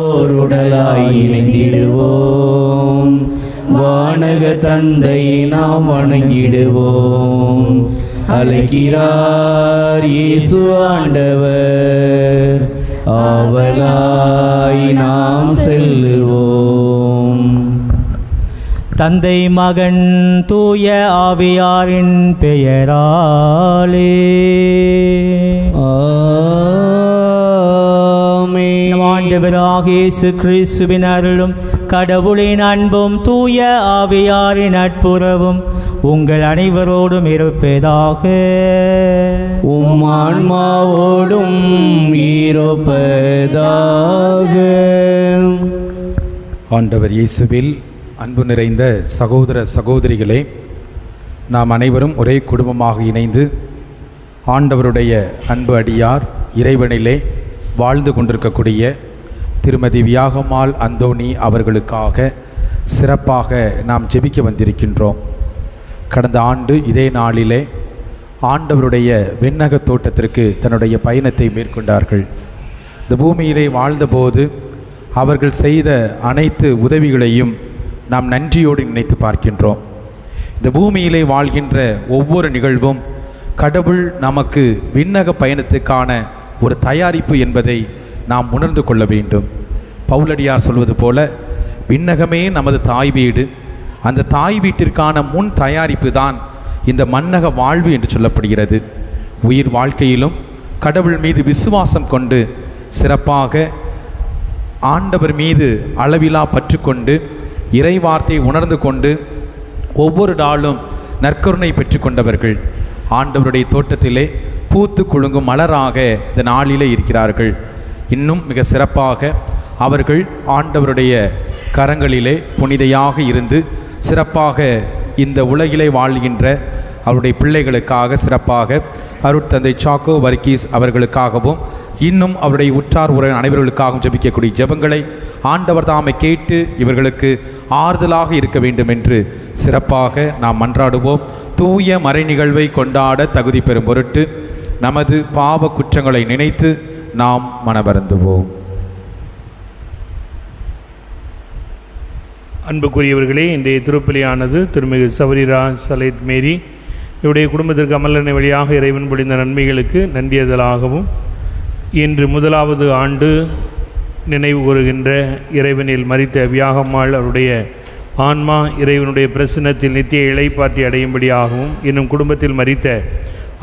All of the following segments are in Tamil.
ஓருடலாய் இணைந்திடுவோம். வானக தந்தையை நாம் வணங்கிடுவோம். அழைக்கிறார் இயேசு ஆண்டவர், ஆவலாய் நாம் செல்லுவோம். தந்தை மகன் தூய ஆவியாரின் பெயராலே ஆண்டவராகிய இயேசு கிறிஸ்துவின் அருளும் கடவுளின் அன்பும் தூய ஆவியாரின் நட்புறவும் உங்கள் அனைவரோடும் இருப்பதாக. உம் ஆன்மாவோடும் இருப்பதாக. ஆண்டவர் இயேசுவில் அன்பு நிறைந்த சகோதர சகோதரிகளே, நாம் அனைவரும் ஒரே குடும்பமாக இணைந்து ஆண்டவருடைய அன்பு அடியார் இறைவனிலே வாழ்ந்து கொண்டிருக்கக்கூடிய திருமதி வியாகம்மாள் அந்தோணி அவர்களுக்காக சிறப்பாக நாம் ஜெபிக்க வந்திருக்கின்றோம். கடந்த ஆண்டு இதே நாளிலே ஆண்டவருடைய விண்ணக தோட்டத்திற்கு தன்னுடைய பயணத்தை மேற்கொண்டார்கள். இந்த பூமியிலே வாழ்ந்தபோது அவர்கள் செய்த அனைத்து உதவிகளையும் நாம் நன்றியோடு நினைத்து பார்க்கின்றோம். இந்த பூமியிலே வாழ்கின்ற ஒவ்வொரு நிகழ்வும் கடவுள் நமக்கு விண்ணக பயணத்துக்கான ஒரு தயாரிப்பு என்பதை நாம் உணர்ந்து கொள்ள வேண்டும். பவுலடியார் சொல்வது போல, விண்ணகமே நமது தாய் வீடு, அந்த தாய் வீட்டிற்கான முன் தயாரிப்பு தான் இந்த மன்னக வாழ்வு என்று சொல்லப்படுகிறது. உயிர் வாழ்க்கையிலும் கடவுள் மீது விசுவாசம் கொண்டு சிறப்பாக ஆண்டவர் மீது அளவிலா பற்று கொண்டு இறை வார்த்தையை உணர்ந்து கொண்டு ஒவ்வொரு நாளும் நற்கருணை பெற்று கொண்டவர்கள் ஆண்டவருடைய தோட்டத்திலே பூத்து குலுங்கும் மலராக இந்த நாளிலே இருக்கிறார்கள். இன்னும் மிக சிறப்பாக அவர்கள் ஆண்டவருடைய கரங்களிலே புனிதையாக இருந்து சிறப்பாக இந்த உலகிலே வாழ்கின்ற அவருடைய பிள்ளைகளுக்காக சிறப்பாக அருட்தந்தை சாக்கோ வர்கீஸ் அவர்களுக்காகவும் இன்னும் அவருடைய உற்றார் உறவினர் அனைவர்களுக்காகவும் ஜெபிக்கக்கூடிய ஜெபங்களை ஆண்டவர் தாமே கேட்டு இவர்களுக்கு ஆறுதலாக இருக்க வேண்டும் என்று சிறப்பாக நாம் மன்றாடுவோம். தூய மறை நிகழ்வை கொண்டாட தகுதி பெறும் பொருட்டு நமது பாவ குற்றங்களை நினைத்து நாம் மனவருந்துவோம். அன்புக்குரியவர்களே, இன்றைய திருப்பலியானது திருமிகு சவரிராஜ் சலேத் மேரி இவருடைய குடும்பத்திற்கு அமலனை வழியாக இறைவன் பொழிந்த நன்மைகளுக்கு நன்றியதலாகவும், இன்று முதலாவது ஆண்டு நினைவு கூறுகின்ற இறைவனில் மரித்த வியாகம்மாள் அவருடைய ஆன்மா இறைவனுடைய பிரசன்னத்தில் நித்திய இளைப்பாற்றி அடையும்படியாகவும், இன்னும் குடும்பத்தில் மரித்த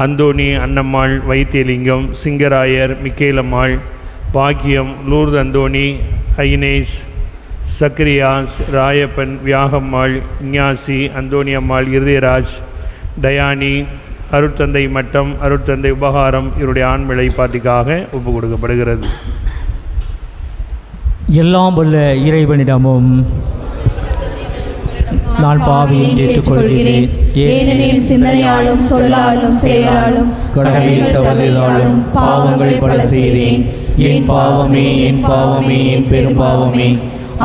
அந்தோணி, அன்னம்மாள், வைத்தியலிங்கம், சிங்கராயர், மிக்கேலம்மாள், பாக்கியம், லூர்து அந்தோணி, ஐனேஸ், சக்ரியாஸ், ராயப்பன், வியாகம்மாள், இஞ்ஞாசி, அந்தோணியம்மாள், இருதயராஜ், டயானி, அருட்தந்தை மட்டம், அருட்தந்தை உபகாரம் இவருடைய ஆண்மிளை பாட்டிக்காக ஒப்பு கொடுக்கப்படுகிறது. எல்லாம் உள்ள இறைவனிடமும் நான் பாவியை ஏற்றுக்கொள்கிறேன், ஏனெனில் சிந்தனையாலும் சொல்லாலும் செயலாலும் கடமையில் தவறினாலும் பாவங்கள் பல செய்தேன். என் பாவமே, என் பாவமே, என் பெரும் பாவமே.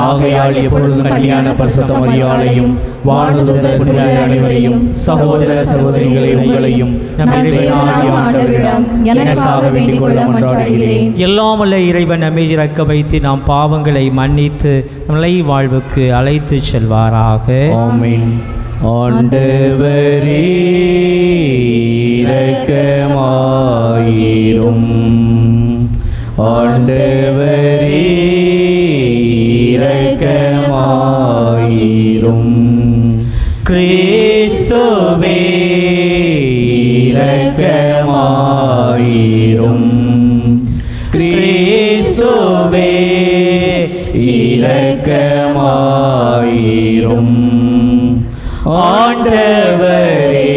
ஆகையால் எப்பொழுதும் கல்யாண பரிசுத்த மரியாதையும் வானதூதர் புனிதர் அனைவரையும் சகோதர சகோதரிகளை உங்களையும் நம் இறைவனாகிய ஆண்டவரிடம் எனக்காக வேண்டிக் கொள்ள மன்றாடுகிறேன். எல்லாம் உள்ள இறைவன் நம்மை இறக்க வைத்து நாம் பாவங்களை மன்னித்து நம்மளை வாழ்வுக்கு அழைத்து செல்வாராக. ஆமென். ஆண்டவரே இரக்கமாயிரும். ஆண்டவரே இரக்கமாயிரும். கிறிஸ்துவே இரக்கமாயிரும். கிறிஸ்துவே இரக்கமாயிரும். ஆண்டவரே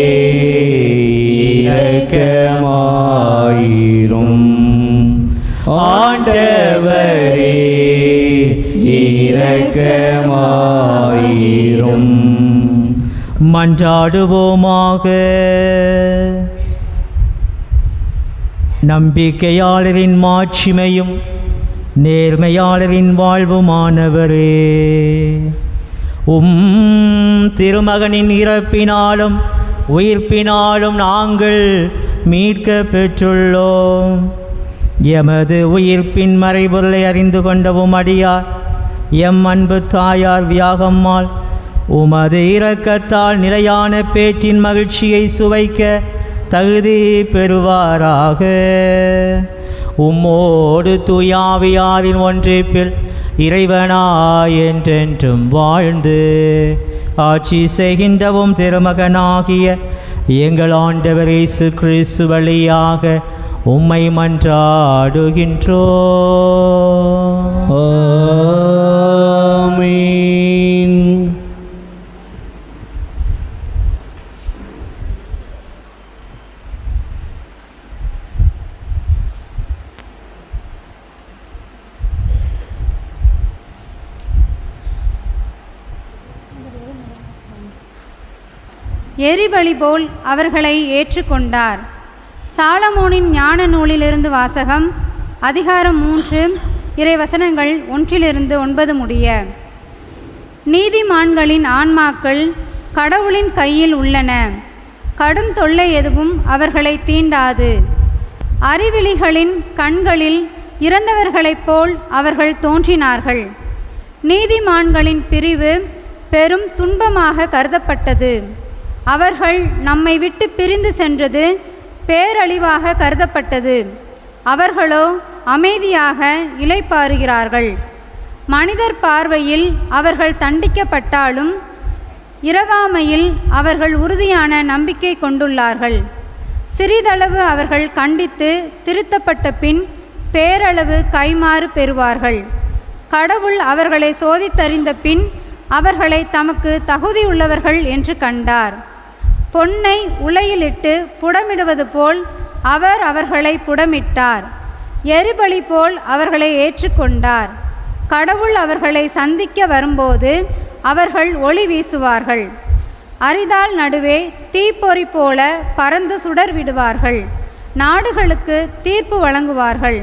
இரக்கமாயிரும். ஆண்டவரே இரக்கமாயிரும். மன்றாடுவோமாக. நம்பிக்கையாளரின் மாட்சிமையும் நேர்மையாளரின் வாழ்வுமானவரே, திருமகனின் இறப்பினாலும் உயிர்ப்பினாலும் நாங்கள் மீட்க பெற்றுள்ளோம். எமது உயிர்ப்பின் மறைபொருளை அறிந்து கொண்டவும் அடியார் எம் அன்பு தாயார் வியாகம்மாள் உமது இரக்கத்தால் நிலையான பேற்றின் மகிழ்ச்சியை சுவைக்க தகுதி பெறுவாராக. உம்மோடு தூயாவியாரின் ஒன்றிப்பில் இறைவனாய் என்றென்றும் வாழ்ந்து ஆட்சி செய்கின்றவும் திருமகனாகிய எங்கள் ஆண்டவர் இயேசு கிறிஸ்து வழியாக உம்மை மன்றாடுகின்றோம். ஆமென். எரிபலி போல் அவர்களை ஏற்றுக்கொண்டார். சாலமோனின் ஞான நூலிலிருந்து வாசகம். அதிகாரம் 3 இறைவசனங்கள் 1-9 முடிய. நீதிமான்களின் ஆன்மாக்கள் கடவுளின் கையில் உள்ளன. கடும் தொல்லை எதுவும் அவர்களை தீண்டாது. அறிவிலிகளின் கண்களில் இறந்தவர்களைப் போல் அவர்கள் தோன்றினார்கள். நீதிமான்களின் பிரிவு பெரும் துன்பமாக கருதப்பட்டது. அவர்கள் நம்மை விட்டு பிரிந்து சென்றது பேரழிவாக கருதப்பட்டது. அவர்களோ அமைதியாக இளைப்பாறுகிறார்கள். மனிதர் பார்வையில் அவர்கள் தண்டிக்கப்பட்டாலும் இரவாமையில் அவர்கள் உறுதியான நம்பிக்கை கொண்டுள்ளார்கள். சிறிதளவு அவர்கள் கண்டித்து திருத்தப்பட்ட பின் பேரளவு கைமாறு பெறுவார்கள். கடவுள் அவர்களை சோதித்தறிந்த பின் அவர்களை தமக்கு தகுதியுள்ளவர்கள் என்று கண்டார். பொன்னை உலையிலிட்டு புடமிடுவது போல் அவர் அவர்களை புடமிட்டார். எரிபலி போல் அவர்களை ஏற்றுக்கொண்டார். கடவுள் அவர்களை சந்திக்க வரும்போது அவர்கள் ஒளி வீசுவார்கள். அரிதாள் நடுவே தீப்பொறி போல பறந்து சுடர் விடுவார்கள். நாடுகளுக்கு தீர்ப்பு வழங்குவார்கள்.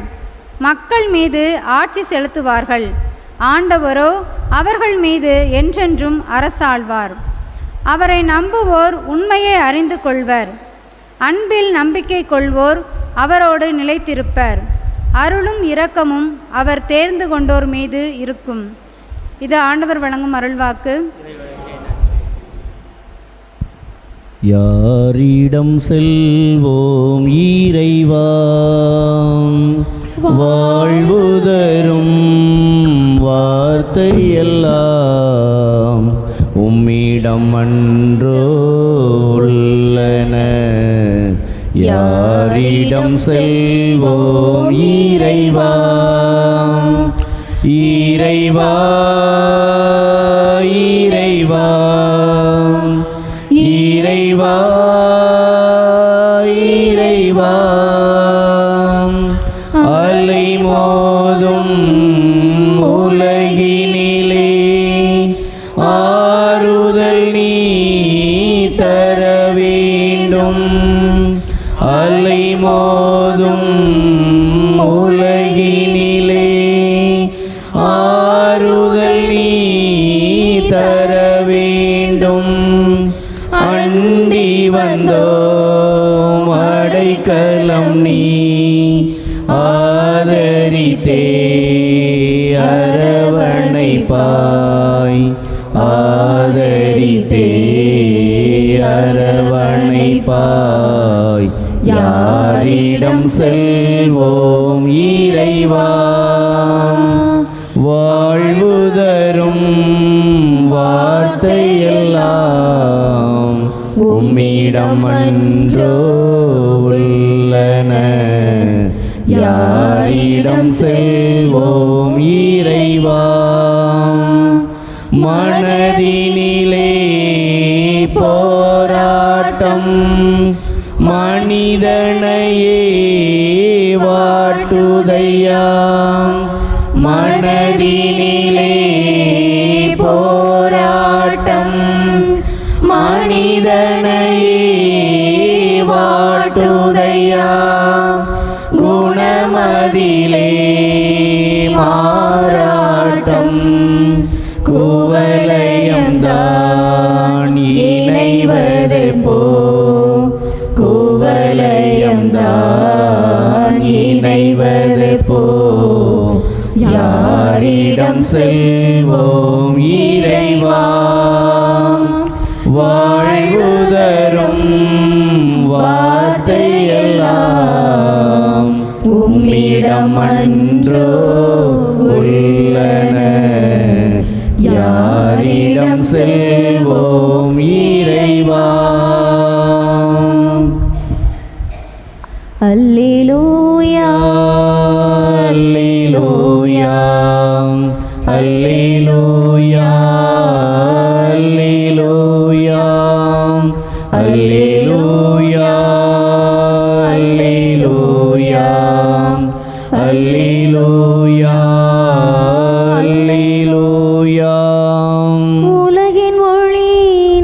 மக்கள் மீது ஆட்சி செலுத்துவார்கள். ஆண்டவரோ அவர்கள் மீது என்றென்றும் அரசாழ்வார். அவரை நம்புவோர் உண்மையை அறிந்து கொள்வர். அன்பில் நம்பிக்கை கொள்வோர் அவரோடு நிலைத்திருப்பர். அருளும் இரக்கமும் அவர் தேர்ந்து கொண்டோர் மீது இருக்கும். இது ஆண்டவர் வழங்கும் அருள்வாக்கு. யாரிடம் செல்வோம் இறைவா, வாழ்வு தரும் வார்த்தையெல்லாம் உம்மிடம் அன்றோ உள்ளன. யாரிடம் செல்வோம் இறைவா, இறைவா, இறைவா, இறைவா, இறைவா. அலை மோதும் உலகினிலே ஆறுதல் நீ தர வேண்டும். அலை மோதும் உலகினிலே ஆறுதல் நீ தர வேண்டும். அண்டி வந்தோம் அடைக்கலம் நீ ஆதரித்தே அரவணைப்பாய். ஆதரித்தே அரவணைப்பாய். யாரிடம் செல்வோம் இறைவா, வாழ்வு தரும் வார்த்தையெல்லாம் உம்மிடம் அன்றோ உள்ளன. யாரிடம் செல்வோம் இறைவா, மனதினிலே போராட்டம் மனிதனையே வாட்டுதையா. மனதினிலே போராட்டம் மனிதனையே வாட்டுதையா. குணமதிலே மாறாட்டம் குவலயம்தான் இணைவது போ. குவலயம்தான் இணைவது யாரிடம் செல்வோம் இறைவா? வாழ்வுதரும் வார்த்தையெல்லாம் உம்மிடம் அன்றோ உள்ளன. யாரிடம் செல்வோம் இறைவா? அல்லேலூயா அல்லேலூயா அல்லேலூயா அல்லேலூயா அல்லேலூயா அல்லேலூயா அல்லேலூயா அல்லேலூயா. உலகின் ஒளி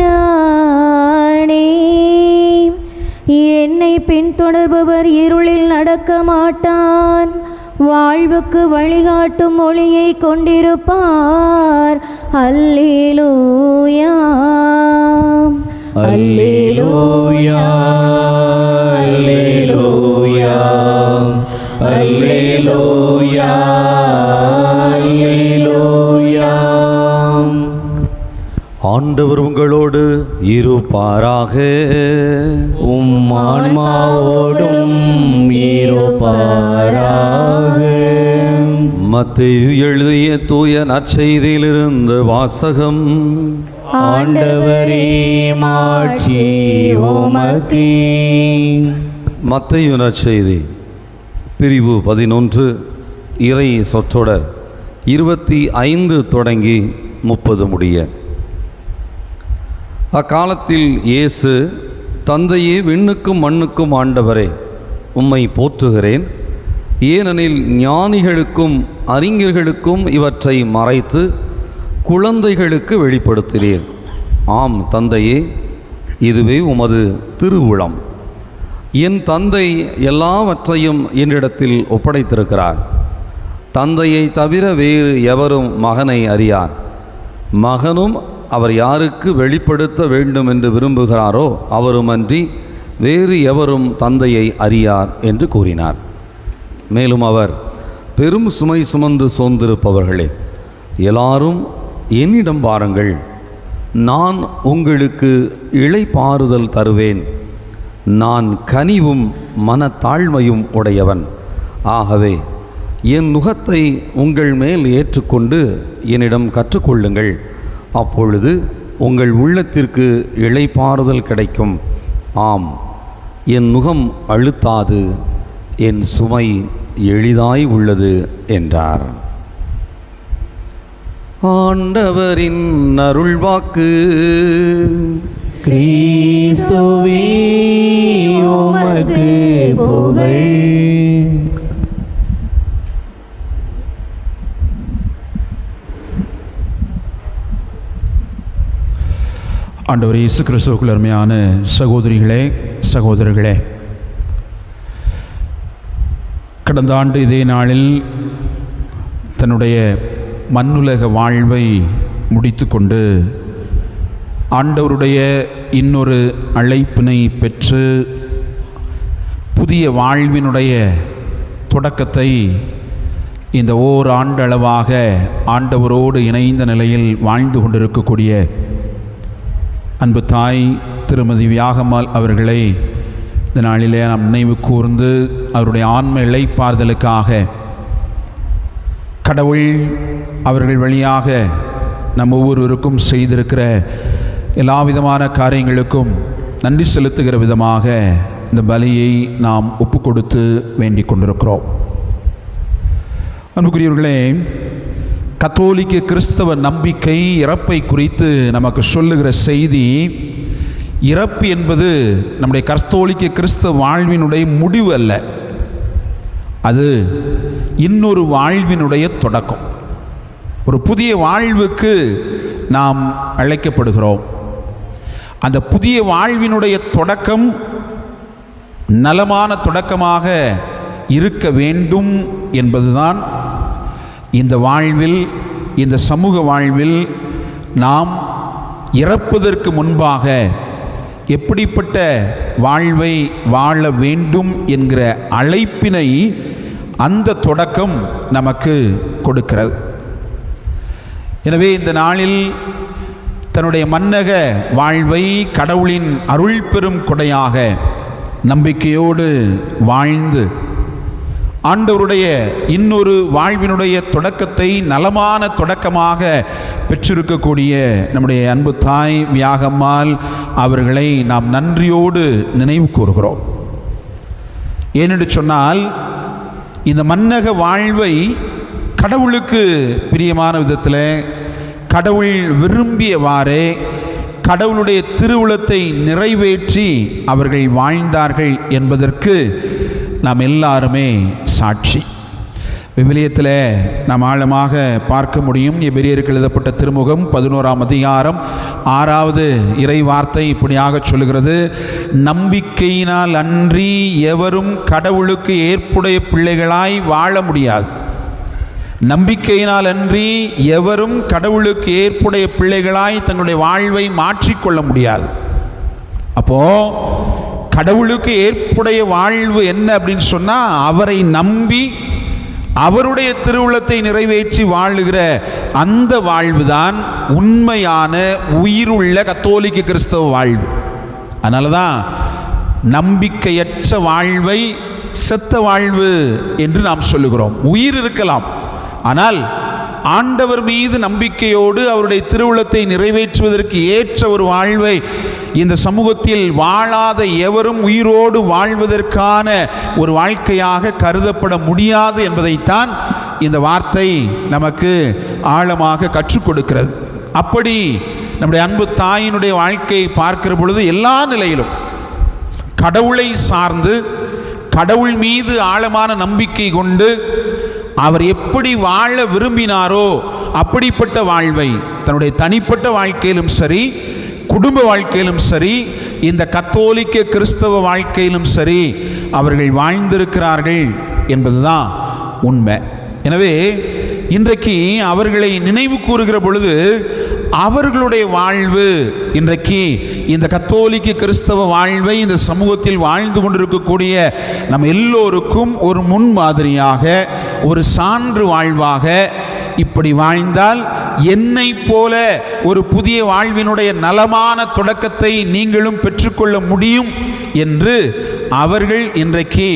நானே, என்னை பின்தொடர்பவர் இருளில் நடக்க மாட்டான், வாழ்வுக்கு வழிகாட்டும் ஒளியை கொண்டிருப்பார். அல்லேலூயா அல்லேலூயா அல்லேலூயா அல்லேலூயா அல்லேலூயா. ஆண்டவர் உங்களோடு இருப்பாராக. உம் ஆன்மாவோடும் இருப்பாராக. மத்தேயு எழுதிய தூய நற்செய்தியிலிருந்து வாசகம். ஆண்டவரே மாட்சி உமக்கே. மத்தேயு நற்செய்தி பிரிவு 11 இறை சொற்றொடர் 25 தொடங்கி 30 முடிய. அக்காலத்தில் இயேசு, தந்தையே, விண்ணுக்கும் மண்ணுக்கும் ஆண்டவரே, உம்மை போற்றுகிறேன். ஏனெனில் ஞானிகளுக்கும் அறிஞர்களுக்கும் இவற்றை மறைத்து குழந்தைகளுக்கு வெளிப்படுத்தினீர். ஆம் தந்தையே, இதுவே உமது திருவுளம். என் தந்தை எல்லாவற்றையும் என்னிடத்தில் ஒப்படைத்திருக்கிறார். தந்தையை தவிர வேறு எவரும் மகனை அறியார். மகனும் அவர் யாருக்கு வெளிப்படுத்த வேண்டும் என்று விரும்புகிறாரோ அவருமன்றி வேறு எவரும் தந்தையை அறியார் என்று கூறினார். மேலும் அவர், பெரும் சுமை சுமந்து சோர்ந்திருப்பவர்களே, எல்லாரும் என்னிடம் வாருங்கள், நான் உங்களுக்கு இளைப்பாறுதல் தருவேன். நான் கனிவும் மனத்தாழ்மையும் உடையவன். ஆகவே என் நுகத்தை உங்கள் மேல் ஏற்றுக்கொண்டு என்னிடம் கற்றுக்கொள்ளுங்கள். அப்பொழுது உங்கள் உள்ளத்திற்கு இளைப்பாறுதல் கிடைக்கும். ஆம், என் நுகம் அழுத்தாது, என் சுமை எளிதாய் உள்ளது என்றார். ஆண்டவரின் அருள்வாக்கு. கிறிஸ்துவே உமக்கு புகழ். ஆண்டவர் இயேசு கிறிஸ்துவுக்குள் அருமையான சகோதரிகளே, சகோதரர்களே, கடந்த ஆண்டு இதே நாளில் தன்னுடைய மண்ணுலக வாழ்வை முடித்து கொண்டு ஆண்டவருடைய இன்னொரு அழைப்பினை பெற்று புதிய வாழ்வினுடைய தொடக்கத்தை இந்த ஓராண்டளவாக ஆண்டவரோடு இணைந்த நிலையில் வாழ்ந்து கொண்டிருக்கக்கூடிய அன்பு தாய் திருமதி வியாகம்மாள் அவர்களை இந்த நாளிலே நாம் நினைவு கூர்ந்து அவருடைய ஆன்ம இளைப்பாறுதலுக்காக கடவுள் அவர்கள் வழியாக நம் ஒவ்வொருவருக்கும் செய்திருக்கிற எல்லா விதமான காரியங்களுக்கும் நன்றி செலுத்துகிற விதமாக இந்த பலியை நாம் ஒப்பு கொடுத்து வேண்டிக் கொண்டிருக்கிறோம். அன்புக்குரியவர்களே, கத்தோலிக்க கிறிஸ்தவ நம்பிக்கை இறப்பை குறித்து நமக்கு சொல்லுகிற செய்தி, இறப்பு என்பது நம்முடைய கத்தோலிக்க கிறிஸ்தவ வாழ்வினுடைய முடிவு அல்ல, அது இன்னொரு வாழ்வினுடைய தொடக்கம். ஒரு புதிய வாழ்வுக்கு நாம் அழைக்கப்படுகிறோம். அந்த புதிய வாழ்வினுடைய தொடக்கம் நலமான தொடக்கமாக இருக்க வேண்டும் என்பதுதான் இந்த வாழ்வில், இந்த சமூக வாழ்வில் நாம் இறப்பதற்கு முன்பாக எப்படிப்பட்ட வாழ்வை வாழ வேண்டும் என்கிற அழைப்பினை அந்த தொடக்கம் நமக்கு கொடுக்கிறது. எனவே இந்த நாளில் தன்னுடைய மன்னக வாழ்வை கடவுளின் அருள் பெரும் கொடையாக நம்பிக்கையோடு வாழ்ந்து ஆண்டவருடைய இன்னொரு வாழ்வினுடைய தொடக்கத்தை நலமான தொடக்கமாக பெற்றிருக்கக்கூடிய நம்முடைய அன்பு தாய் வியாகம்மாள் அவர்களை நாம் நன்றியோடு நினைவு கூறுகிறோம். ஏனென்று சொன்னால், இந்த மன்னக வாழ்வை கடவுளுக்கு பிரியமான விதத்தில், கடவுள் விரும்பியவாறே, கடவுளுடைய திருவுளத்தை நிறைவேற்றி அவர்கள் வாழ்ந்தார்கள் என்பதற்கு நாம் எல்லாருமே சாட்சி. விவிலியத்தில் நாம் ஆழமாக பார்க்க முடியும். எபிரேயருக்கு எழுதப்பட்ட திருமுகம் 11ஆம் அதிகாரம் 6வது இறை வார்த்தை இப்படியாக சொல்கிறது: நம்பிக்கையினால் அன்றி எவரும் கடவுளுக்கு ஏற்புடைய பிள்ளைகளாய் வாழ முடியாது. நம்பிக்கையினால் அன்றி எவரும் கடவுளுக்கு ஏற்புடைய பிள்ளைகளாய் தங்களுடைய வாழ்வை மாற்றிக்கொள்ள முடியாது. அப்போ கடவுளுக்கு ஏற்புடைய வாழ்வு என்ன அப்படின்னு சொன்னால், அவரை நம்பி அவருடைய திருவுளத்தை நிறைவேற்றி வாழுகிற அந்த வாழ்வுதான் உண்மையான உயிருள்ள கத்தோலிக்க கிறிஸ்தவ வாழ்வு. அதனால தான் நம்பிக்கையற்ற வாழ்வை செத்த வாழ்வு என்று நாம் சொல்லுகிறோம். உயிர் இருக்கலாம், ஆனால் ஆண்டவர் மீது நம்பிக்கையோடு அவருடைய திருவுளத்தை நிறைவேற்றுவதற்கு ஏற்ற ஒரு வாழ்வை இந்த சமூகத்தில் வாழாத எவரும் உயிரோடு வாழ்வதற்கான ஒரு வாழ்க்கையாக கருதப்பட முடியாது என்பதைத்தான் இந்த வார்த்தை நமக்கு ஆழமாக கற்றுக் கொடுக்கிறது. அப்படி நம்முடைய அன்பு தாயினுடைய வாழ்க்கையை பார்க்கிற பொழுது எல்லா நிலையிலும் கடவுளை சார்ந்து, கடவுள் மீது ஆழமான நம்பிக்கை கொண்டு அவர் எப்படி வாழ விரும்பினாரோ அப்படிப்பட்ட வாழ்வை தன்னுடைய தனிப்பட்ட வாழ்க்கையிலும் சரி, குடும்ப வாழ்க்கையிலும் சரி, இந்த கத்தோலிக்க கிறிஸ்தவ வாழ்க்கையிலும் சரி அவர்கள் வாழ்ந்திருக்கிறார்கள் என்பதுதான் உண்மை. எனவே இன்றைக்கு அவர்களை நினைவு கூறுகிற பொழுது அவர்களுடைய வாழ்வு இன்றைக்கு இந்த கத்தோலிக்க கிறிஸ்தவ வாழ்வை இந்த சமூகத்தில் வாழ்ந்து கொண்டிருக்கக்கூடிய நம்ம எல்லோருக்கும் ஒரு முன்மாதிரியாக, ஒரு சான்று வாழ்வாக, இப்படி வாழ்ந்தால் என்னை போல ஒரு புதிய வாழ்வினுடைய நலமான தொடக்கத்தை நீங்களும் பெற்றுக்கொள்ள முடியும் என்று அவர்கள் இன்றைக்கு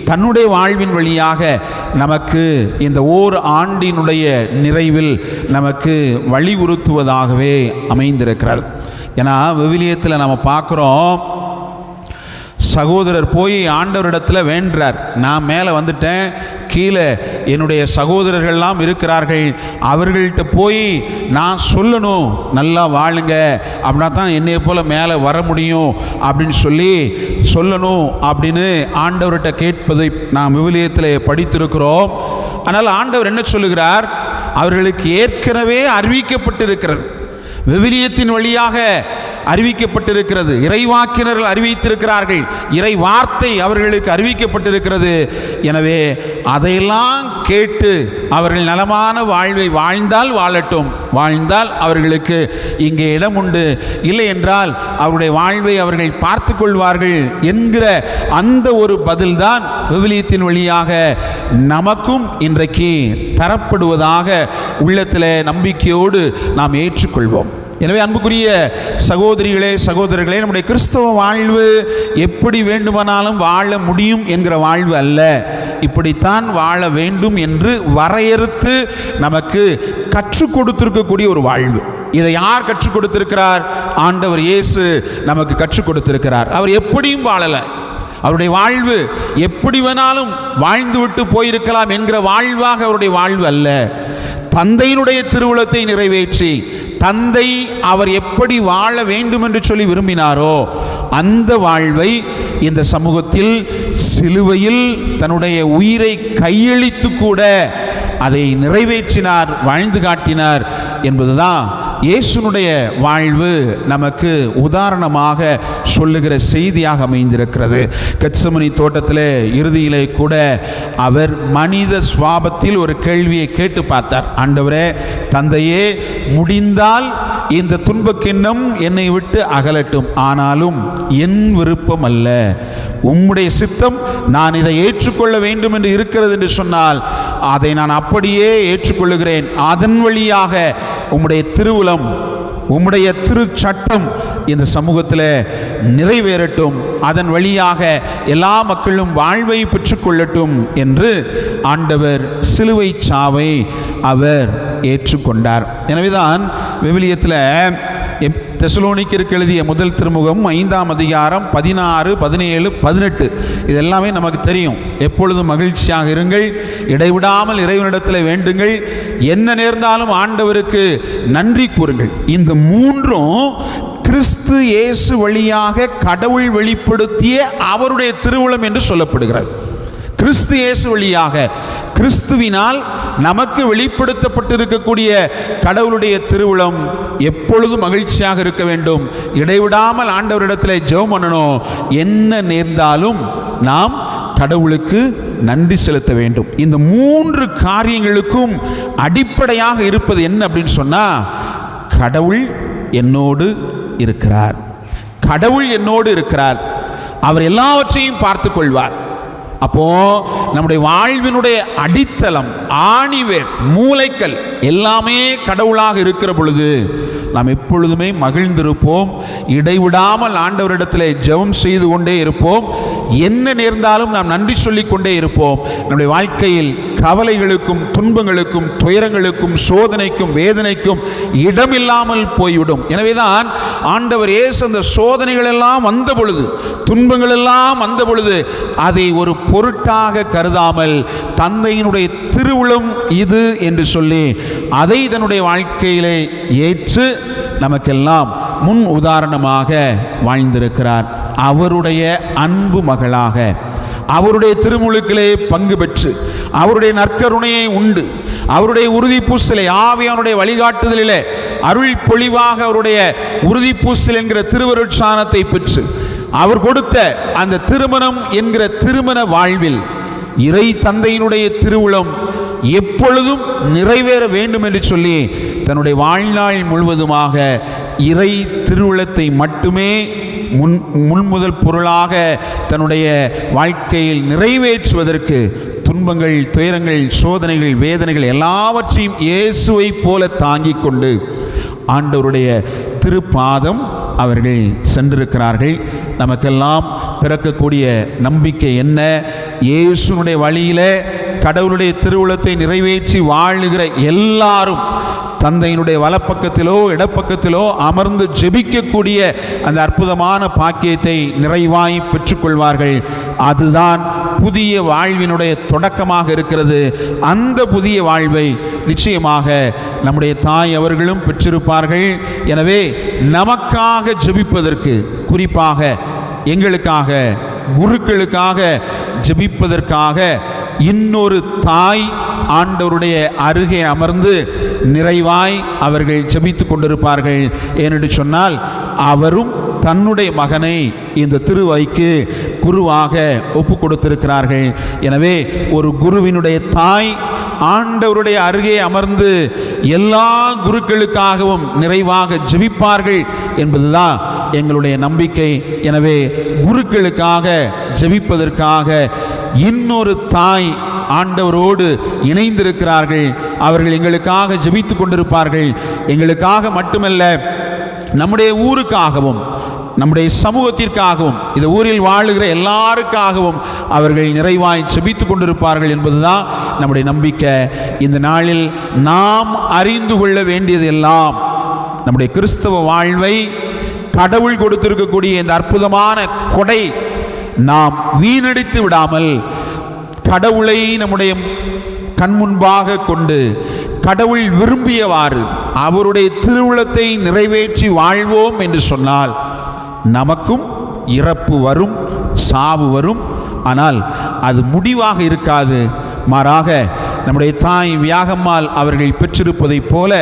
தன்னுடைய வாழ்வின் வழியாக நமக்கு இந்த ஓர் ஆண்டினுடைய நிறைவில் நமக்கு வலியுறுத்துவதாகவே அமைந்திருக்கிறது. ஏன்னா விவிலியத்தில் நம்ம பார்க்குறோம், சகோதரர் போய் ஆண்டவரிடத்தில் வேண்டுறார், நான் மேலே வந்துட்டேன், கீழே என்னுடைய சகோதரர்கள்லாம் இருக்கிறார்கள், அவர்கள்ட்ட போய் நான் சொல்லணும் நல்லா வாழுங்க, அப்படின்னா தான் என்னைய போல் மேலே வர முடியும் அப்படின்னு சொல்லணும் அப்படின்னு ஆண்டவர்கிட்ட கேட்பதை நாம் விவிலியத்தில் படித்திருக்கிறோம். ஆனால் ஆண்டவர் என்ன சொல்லுகிறார்? அவர்களுக்கு ஏற்கனவே அறிவிக்கப்பட்டிருக்கிறது, விவிலியத்தின் வழியாக அறிவிக்கப்பட்டிருக்கிறது, இறைவாக்கினர்கள் அறிவித்திருக்கிறார்கள், இறை வார்த்தை அவர்களுக்கு அறிவிக்கப்பட்டிருக்கிறது. எனவே அதையெல்லாம் கேட்டு அவர்கள் நலமான வாழ்வை வாழ்ந்தால் வாழட்டும், வாழ்ந்தால் அவர்களுக்கு இங்கே இடம் உண்டு, இல்லை என்றால் அவருடைய வாழ்வை அவர்கள் பார்த்து கொள்வார்கள் என்கிற அந்த ஒரு பதில்தான் விவிலியத்தின் வழியாக நமக்கும் இன்றைக்கு தரப்படுவதாக உள்ளத்தில் நம்பிக்கையோடு நாம் ஏற்றுக்கொள்வோம். எனவே அன்புக்குரிய சகோதரிகளே, சகோதரர்களே, நம்முடைய கிறிஸ்தவ வாழ்வு எப்படி வேண்டுமானாலும் வாழ முடியும் என்கிற வாழ்வு அல்ல, இப்படித்தான் வாழ வேண்டும் என்று வரையறுத்து நமக்கு கற்றுக் கொடுத்திருக்கக்கூடிய ஒரு வாழ்வு. இதை யார் கற்றுக் கொடுத்திருக்கிறார்? ஆண்டவர் இயேசு நமக்கு கற்றுக் கொடுத்திருக்கிறார். அவர் எப்படியும் வாழல, அவருடைய வாழ்வு எப்படி வேணாலும் வாழ்ந்துவிட்டு போயிருக்கலாம் என்கிற வாழ்வாக அவருடைய வாழ்வு அல்ல. தந்தையினுடைய திருவுளத்தை நிறைவேற்றி, தந்தை அவர் எப்படி வாழ வேண்டும் என்று சொல்லி விரும்பினாரோ அந்த வாழ்வை இந்த சமூகத்தில் சிலுவையில் தன்னுடைய உயிரை கையளித்து கூட அதை நிறைவேற்றினார், வாழ்ந்து காட்டினார் என்பதுதான் இயேசுனுடைய வாழ்வு நமக்கு உதாரணமாக சொல்லுகிற செய்தியாக அமைந்திருக்கிறது. கெத்செமனி தோட்டத்தில் இறுதியிலே கூட அவர் மனித சுவாபத்தில் ஒரு கேள்வியை கேட்டு பார்த்தார். ஆண்டவரே, தந்தையே, முடிந்தால் இந்த துன்பக்கிண்ணம் என்னை விட்டு அகலட்டும், ஆனாலும் என் விருப்பம் அல்ல, உம்முடைய சித்தம், நான் இதை ஏற்றுக்கொள்ள வேண்டும் என்று இருக்கிறது என்று சொன்னால் அதை நான் அப்படியே ஏற்றுக்கொள்ளுகிறேன், அதன் வழியாக உம்முடைய திருவுளம், உம்முடைய திருச்சட்டம் இந்த சமூகத்தில் நிறைவேறட்டும், அதன் வழியாக எல்லா மக்களும் வாழ்வை பெற்றுக்கொள்ளட்டும் என்று ஆண்டவர் சிலுவை சாவை அவர் ஏற்றுக்கொண்டார். எனவேதான் விவிலியத்தில் தெசலோனிக்கருக்கு எழுதிய முதல் திருமுகம் 5ஆம் அதிகாரம் 16, 17, 18 இது எல்லாமே நமக்கு தெரியும். எப்பொழுதும் மகிழ்ச்சியாக இருங்கள், இடைவிடாமல் இறைவனிடத்தில் வேண்டுங்கள், என்ன நேர்ந்தாலும் ஆண்டவருக்கு நன்றி கூறுங்கள். இந்த மூன்றும் கிறிஸ்து இயேசு வழியாக கடவுள் வெளிப்படுத்திய அவருடைய திருவுளம் என்று சொல்லப்படுகிறது. கிறிஸ்து இயேசு வழியாக, கிறிஸ்துவினால் நமக்கு வெளிப்படுத்தப்பட்டிருக்கக்கூடிய கடவுளுடைய திருவுளம் எப்பொழுதும் மகிழ்ச்சியாக இருக்க வேண்டும். இடைவிடாமல் ஆண்டவரிடத்தில் ஜெபம் பண்ணணும். என்ன நேர்ந்தாலும் நாம் கடவுளுக்கு நன்றி செலுத்த வேண்டும். இந்த மூன்று காரியங்களுக்கும் அடிப்படையாக இருப்பது என்ன அப்படின்னு சொன்னா, கடவுள் என்னோடு இருக்கிறார், கடவுள் என்னோடு இருக்கிறார், அவர் எல்லாவற்றையும் பார்த்து கொள்வார். அப்போ நம்முடைய வாழ்வினுடைய அடித்தளம், ஆணிவேர், மூலைக்கல் எல்லாமே கடவுளாக இருக்கிற பொழுது நாம் எப்பொழுதுமே மகிழ்ந்திருப்போம். இடைவிடாமல் ஆண்டவரிடத்தில் ஜெபம் செய்து கொண்டே இருப்போம். என்ன நேர்ந்தாலும் நாம் நன்றி சொல்லிக் கொண்டே இருப்போம். நம்முடைய வாழ்க்கையில் கவலைகளுக்கும் துன்பங்களுக்கும் துயரங்களுக்கும் சோதனைக்கும் வேதனைக்கும் இடமில்லாமல் போய்விடும். எனவேதான் ஆண்டவர் இயேசு அந்த சோதனைகள் எல்லாம் வந்த பொழுது, துன்பங்கள் எல்லாம் வந்த பொழுது அதை ஒரு பொருட்டாக கருதாமல் தந்தையினுடைய திருவுளம் இது என்று சொல்லி அதை தன்னுடைய வாழ்க்கையிலே ஏற்று நமக்கெல்லாம் முன் உதாரணமாக வாழ்ந்திருக்கிறார். அவருடைய அன்பு மகளாக அவருடைய திருமுழுக்கிலே பங்கு பெற்று அவருடைய நற்கருணையை உண்டு அவருடைய உறுதி பூசலை ஆவியானுடைய வழிகாட்டுதலிலே அருள் பொழிவாக அவருடைய உறுதி பூசல் என்கிற திருவருட்சானத்தை பெற்று அவர் கொடுத்த அந்த திருமணம் என்கிற திருமண வாழ்வில் இறை தந்தையினுடைய திருவுளம் எப்பொழுதும் நிறைவேற வேண்டும் என்று சொல்லி தன்னுடைய வாழ்நாள் முழுவதுமாக இறை திருவுளத்தை மட்டுமே முன்முதல் பொருளாக தன்னுடைய வாழ்க்கையில் நிறைவேற்றுவதற்கு துன்பங்கள், துயரங்கள், சோதனைகள், வேதனைகள் எல்லாவற்றையும் இயேசுவை போல தாங்கிக் கொண்டு ஆண்டவருடைய திருப்பாதம் அவர்கள் சென்றிருக்கிறார்கள். நமக்கெல்லாம் பிறக்கக்கூடிய நம்பிக்கை என்ன? இயேசுனுடைய வழியிலே கடவுளுடைய திருவுளத்தை நிறைவேற்றி வாழுகிற எல்லாரும் தந்தையினுடைய வலப்பக்கத்திலோ இடப்பக்கத்திலோ அமர்ந்து ஜெபிக்கக்கூடிய அந்த அற்புதமான பாக்கியத்தை நிறைவாய் பெற்றுக்கொள்வார்கள். அதுதான் புதிய வாழ்வினுடைய தொடக்கமாக இருக்கிறது. அந்த புதிய வாழ்வை நிச்சயமாக நம்முடைய தாய் அவர்களும் பெற்றிருப்பார்கள். எனவே நமக்காக ஜெபிப்பதற்கு, குறிப்பாக எங்களுக்காக, குருக்களுக்காக ஜெபிப்பதற்காக இன்னொரு தாய் ஆண்டவருடைய அருகே அமர்ந்து நிறைவாய் அவர்கள் ஜெபித்து கொண்டிருப்பார்கள். ஏனென்று சொன்னால் அவரும் தன்னுடைய மகனை இந்த திருவைக்கு குருவாக ஒப்பு கொடுத்திருக்கிறார்கள். எனவே ஒரு குருவினுடைய தாய் ஆண்டவருடைய அருகே அமர்ந்து எல்லா குருக்களுக்காகவும் நிறைவாக ஜெபிப்பார்கள் என்பதுதான் எங்களுடைய நம்பிக்கை. எனவே குருக்களுக்காக ஜெபிப்பதற்காக இன்னொரு தாய் ஆண்டவரோடு இணைந்திருக்கிறார்கள். அவர்கள் எங்களுக்காக ஜெபித்து கொண்டிருப்பார்கள். எங்களுக்காக மட்டுமல்ல, நம்முடைய ஊருக்காகவும் நம்முடைய சமூகத்திற்காகவும் இந்த ஊரில் வாழுகிற எல்லாருக்காகவும் அவர்கள் நிறைவாய் ஜெபித்து கொண்டிருப்பார்கள் என்பதுதான் நம்முடைய நம்பிக்கை. இந்த நாளில் நாம் அறிந்து கொள்ள வேண்டியது எல்லாம், நம்முடைய கிறிஸ்தவ வாழ்வை கடவுள் கொடுத்திருக்கக்கூடிய இந்த அற்புதமான கொடை நாம் வீணடித்து விடாமல் கடவுளை நம்முடைய கண்முன்பாக கொண்டு கடவுள் விரும்பியவாறு அவருடைய திருவுளத்தை நிறைவேற்றி வாழ்வோம் என்று சொன்னால் நமக்கும் இறப்பு வரும், சாவு வரும். ஆனால் அது முடிவாக இருக்காது. மாறாக நம்முடைய தாய் வியாகம்மாள் அவர்கள் பெற்றிருப்பதைப் போல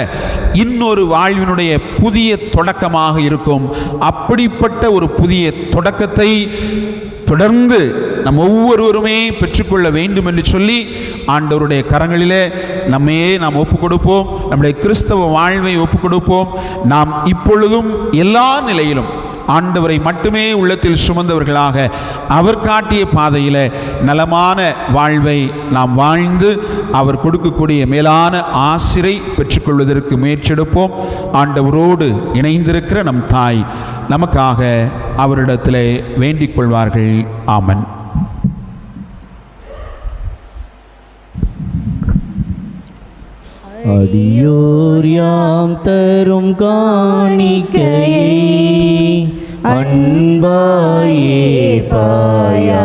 இன்னொரு வாழ்வினுடைய புதிய தொடக்கமாக இருக்கும். அப்படிப்பட்ட ஒரு புதிய தொடக்கத்தை தொடர்ந்து நம் ஒவ்வொருவருமே பெற்றுக்கொள்ள வேண்டும் என்று சொல்லி ஆண்டவருடைய கரங்களிலே நம்மையே நாம் ஒப்புக் கொடுப்போம். நம்முடைய கிறிஸ்தவ வாழ்வை ஒப்புக் கொடுப்போம். நாம் இப்பொழுதும் எல்லா நிலையிலும் ஆண்டவரை மட்டுமே உள்ளத்தில் சுமந்தவர்களாக அவர் காட்டிய பாதையில் நலமான வாழ்வை நாம் வாழ்ந்து அவர் கொடுக்கக்கூடிய மேலான ஆசிரை பெற்றுக்கொள்வதற்கு முயற்சியெடுப்போம். ஆண்டவரோடு இணைந்திருக்கிற நம் தாய் நமக்காக அவரிடத்திலே வேண்டிக் கொள்வார்கள். ஆமன். அடியோர் யாம் தரும் காணிக்கையை அன்பாயே பாயாண்டவரே.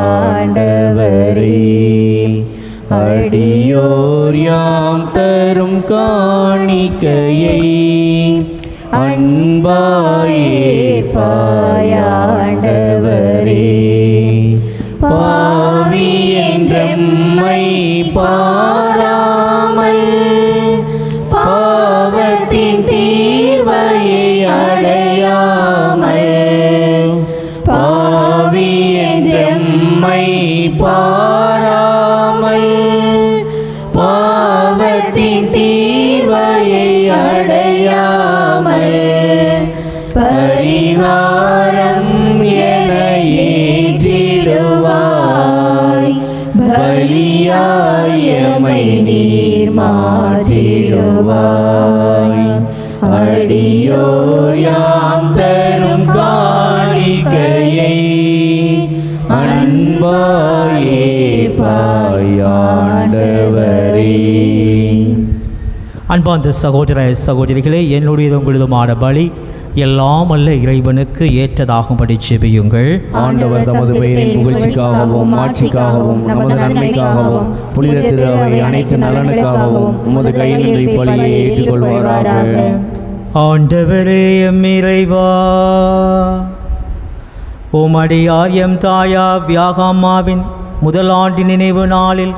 அடியோர் யாம் தரும் காணிக்கையை அன்பாயே பாயாண்டவரே. பாவி என்றெம்மை பாராமல் பாவத்தின் தீர்வையை அடையாமல் பாவி என்றெம்மை பாராமல் பாவத்தின் தீர்வையை அடையாமல் பரிகாரம் என ஏற்றிடுவாய். பலியாயமை நீர் மாற்றிடுவாய். அடியோர் யாம் தரும் காணிக்கையை அன்பாயே பாயாண்டவரே. அன்பார்ந்த சகோதர சகோதரிகளே, என்னுடையது உங்களுதுமான பலி எல்லாம் அல்ல இறைவனுக்கு ஏற்றதாகும்படி ஜெபியுங்கள். ஆண்டவர் தமது பெயரின் புகழ்ச்சிக்காகவும் ஆட்சிக்காகவும் நமது நன்மைக்காகவும் புனித திரு அவை அனைத்து நலனுக்காகவும் உமது கையிலிருந்து இப்பலியை ஏற்றுக்கொள்வாராக. ஆண்டவரே எம் இறைவா, உமடியார் எம் தாயா வியாகாமாவின் முதல் ஆண்டு நினைவு நாளில்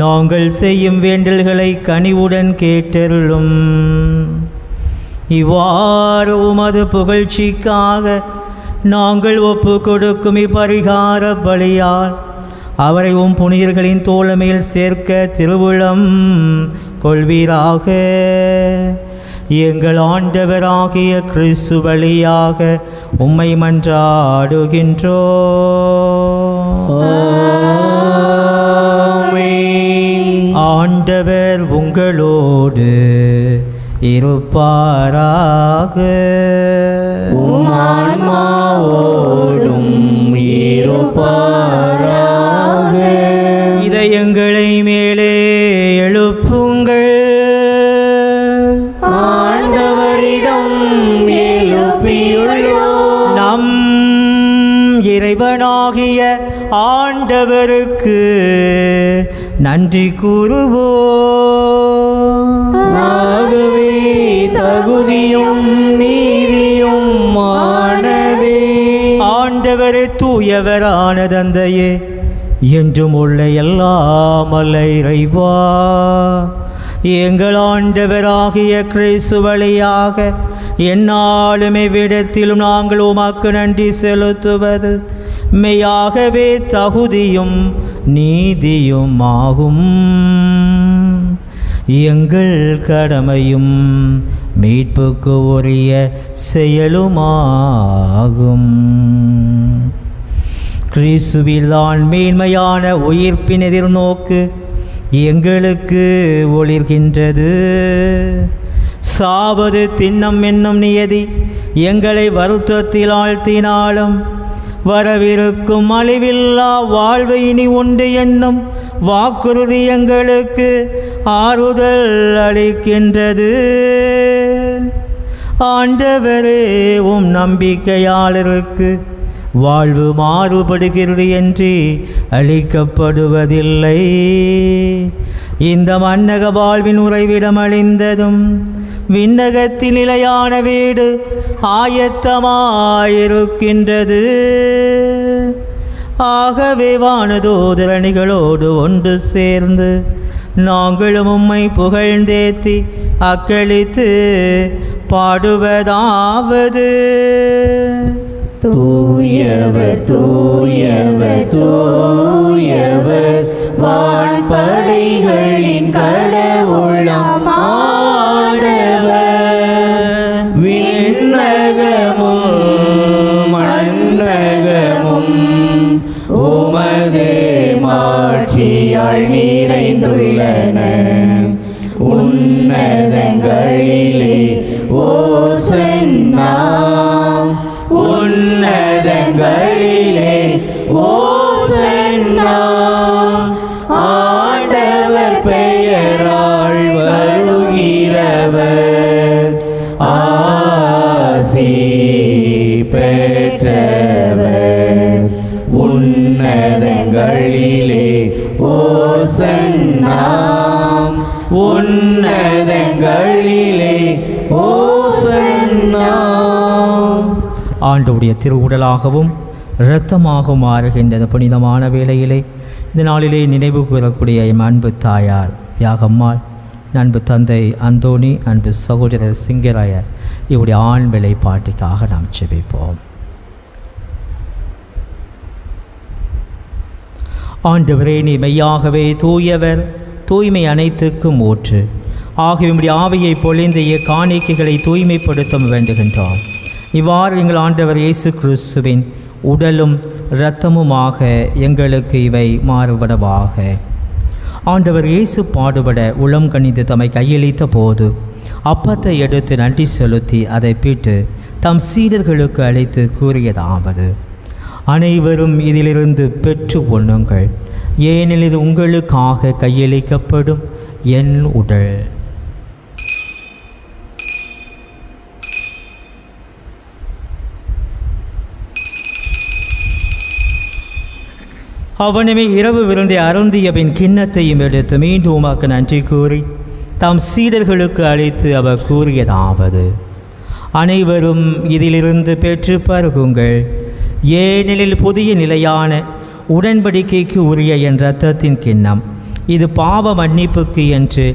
நாங்கள் செய்யும் வேண்டல்களை கனிவுடன் கேட்டருளும். இவ்வாறு உமது புகழ்ச்சிக்காக நாங்கள் ஒப்பு கொடுக்கும் இப்பரிகார பலியால் அவரை உம் புனிதர்களின் தோழமையில் சேர்க்க திருவுளம் கொள்வீராக. எங்கள் ஆண்டவராகிய கிறிஸ்து வழியாக உம்மை மன்றாடுகின்றோம். ஆண்டவர் உங்களோடு இருப்பாராக. உம் ஆன்மாவோடும் இருப்பாராக. இதயங்களை மேலே எழுப்புங்கள். ஆண்டவரிடம் எழுப்பியுள்ளோம். நம் இறைவனாகிய ஆண்டவருக்கு நன்றி கூறுவோம். ஆகவே தகுதியும் நீதியும் ஆனதே. ஆண்டவரே தூயவரான தந்தையே, என்றும் உள்ள எல்லாம் அல்ல இறைவா, எங்கள் ஆண்டவராகிய கிறிஸ்து வழியாக எந்நாளுமே விடத்திலும் நாங்கள் உமக்கு நன்றி செலுத்துவது மெய்யாகவே தகுதியும் நீதியும் ஆகும். எங்கள் கடமையும் மீட்புக்கு உரிய செயலுமாகும். கிறிஸ்துவில்தான் மேன்மையான உயிர்ப்பின் எதிர்நோக்கு எங்களுக்கு ஒளிர்கின்றது. சாவது திண்ணம் என்னும் நியதி எங்களை வருத்தத்தில் ஆழ்த்தினாலும் வரவிருக்கும் அழிவில்லா வாழ்வு இனி உண்டு என்னும் வாக்குறுதி எங்களுக்கு ஆறுதல் அளிக்கின்றது. ஆண்டவரே, உம் நம்பிக்கையாளருக்கு வாழ்வு மாறுபடுகிறது என்று அளிக்கப்படுவதில்லை. இந்த மன்னக வாழ்வின் உறைவிடம் அழிந்ததும் விண்ணகத்தில் நிலையான வீடு ஆயத்தமாயிருக்கின்றது. ஆகவே வானதூதரணிகளோடு ஒன்று சேர்ந்து நாங்களும் உம்மை புகழ்ந்தேத்தி அக்களித்து பாடுவதாவது: தூயவர் தூயவர் தூயவர் வான்படைகளின் கடவுளாம் ஆண்டவர். விண்ணகமும் உன்னதங்களிலே ஓசன்னா. ஆண்டவர் பெயரால் வருகிறவர் ஆசி பெற்றவர். உன்னதங்களிலே ஓசன்னா. உன்னதங்களிலே ஓசன்னா. ஆண்டவருடைய திருவுடலாகவும் இரத்தமாகவும் மாறுகின்ற இந்த புனிதமான வேளையிலே இந்த நாளிலே நினைவு கூறக்கூடிய என் அன்பு தாயார் யாகம்மாள், அன்பு தந்தை அந்தோணி, அன்பு சகோதரர் சிங்கராயர் இவருடைய ஆண் வேலைப்பாட்டுக்காக நாம் ஜெபிப்போம். ஆண்டவரே, நீ மெய்யாகவே தூயவர், தூய்மை அனைத்துக்கும் ஊற்று. ஆகவே உம்முடைய ஆவியை பொழிந்த காணிக்கைகளை தூய்மைப்படுத்த வேண்டுகின்றோம். இவ்வாறு எங்கள் ஆண்டவர் இயேசு கிறிஸ்துவின் உடலும் இரத்தமுமாக எங்களுக்கு இவை மாறுபடவாக. ஆண்டவர் இயேசு பாடுபட உளம் கனிந்து தம்மை கையளித்த போது அப்பத்தை எடுத்து நன்றி செலுத்தி அதை பிட்டு தம் சீடர்களுக்கு அழைத்து கூறியதாவது: அனைவரும் இதிலிருந்து பெற்று உண்ணுங்கள், ஏனெனில் இது உங்களுக்காக கையளிக்கப்படும் என் உடல். அவனுமே இரவு விருந்தை அருந்திய பின் கிண்ணத்தையும் எடுத்து மீண்டும் உமக்கு நன்றி கூறி தாம் சீடர்களுக்கு அழைத்து அவர் கூறியதாவது: அனைவரும் இதிலிருந்து பெற்று பருகுங்கள், ஏனெனில் புதிய நிலையான உடன்படிக்கைக்கு உரிய என் இரத்தத்தின் கிண்ணம். இது பாவ மன்னிப்புக்கு என்று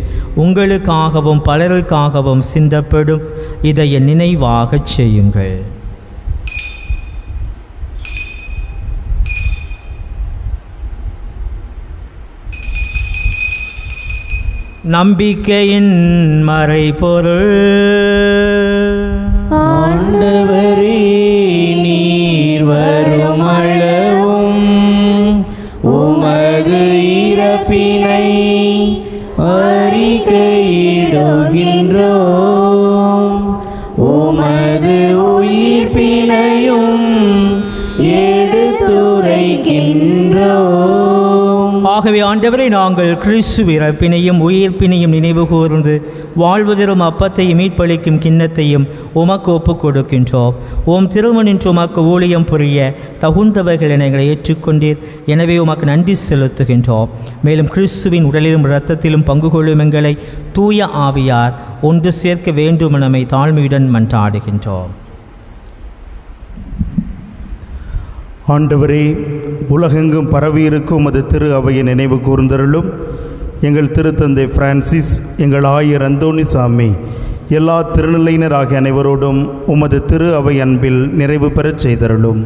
உங்களுக்காகவும் பலருக்காகவும் சிந்தப்படும். இதை என் நினைவாகச் செய்யுங்கள். நம்பிக்கையின் மறைபொருள். ஆண்டவரே, நீர் வரும் அளவும் உமது இறப்பினை அறிக்கையிடுகின்றோம், உமது உயிர்ப்பினையும் எடுத்துரைக்கின்றோம். ஆகவே ஆண்டவரை, நாங்கள் கிறிஸ்து இறப்பினையும் உயிர்ப்பினையும் நினைவு கூர்ந்து வாழ்வதரும் அப்பத்தையும் மீட்பளிக்கும் கிண்ணத்தையும் உமக்கு ஒப்புக் கொடுக்கின்றோம். ஓம் திருமணின்று உமக்கு ஊழியம் புரிய தகுந்தவர்கள் என எங்களை ஏற்றுக்கொண்டீர். எனவே உமக்கு நன்றி செலுத்துகின்றோம். மேலும் கிறிஸ்துவின் உடலிலும் இரத்தத்திலும் பங்கு கொள்ளும் எங்களை தூய ஆவியார் ஒன்று சேர்க்க வேண்டும் என நம்மை தாழ்மையுடன் மன்றாடுகின்றோம். ஆண்டவரே, உலகெங்கும் பரவியிருக்கும் உமது திரு அவையை நினைவு கூர்ந்தருளும். எங்கள் திருத்தந்தை பிரான்சிஸ், எங்கள் ஆயர் அந்தோணிசாமி, எல்லா திருநிலையினர் ஆகிய அனைவரோடும் உமது திரு அவை அன்பில் நிறைவு பெறச் செய்தருளும்.